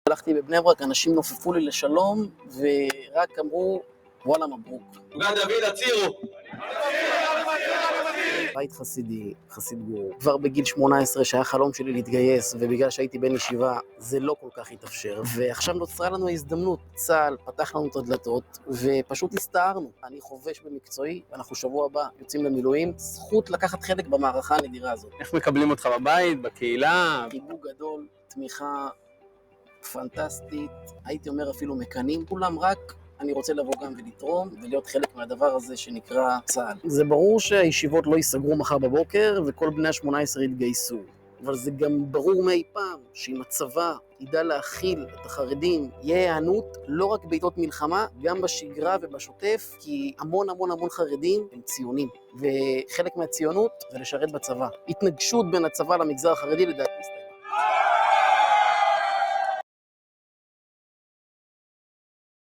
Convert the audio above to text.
הלכתי בבני ברק, אנשים נופפו לי לשלום, ורק אמרו, וואלה מברוק. תוגן דוד, הצירו! בית חסידי, חסיד גור. כבר בגיל 18 שהיה חלום שלי להתגייס, ובגלל שהייתי בן ישיבה, זה לא כל כך התאפשר. ועכשיו נוצרה לנו ההזדמנות. צה"ל פתח לנו את הדלתות, ופשוט הסתערנו. אני חובש במקצועי, ואנחנו שבוע הבא יוצאים למילואים. זכות לקחת חלק במערכה הנדירה הזאת. איך מקבלים אותך בבית, בקהילה? חיבוק גדול, תמיכה פנטסטית, הייתי אומר אפילו מקנים. כולם רק אני רוצה לבוא גם ולתרום ולהיות חלק מהדבר הזה שנקרא צה"ל. זה ברור שהישיבות לא ייסגרו מחר בבוקר וכל בני ה-18 יתגייסו. אבל זה גם ברור מאי פעם שאם הצבא ידע להכיל את החרדים, יהיה הענות לא רק בעיתות מלחמה, גם בשגרה ובשוטף, כי המון המון המון חרדים הם ציונים. וחלק מהציונות זה לשרת בצבא. התנגשות בין הצבא למגזר החרדי לדעתי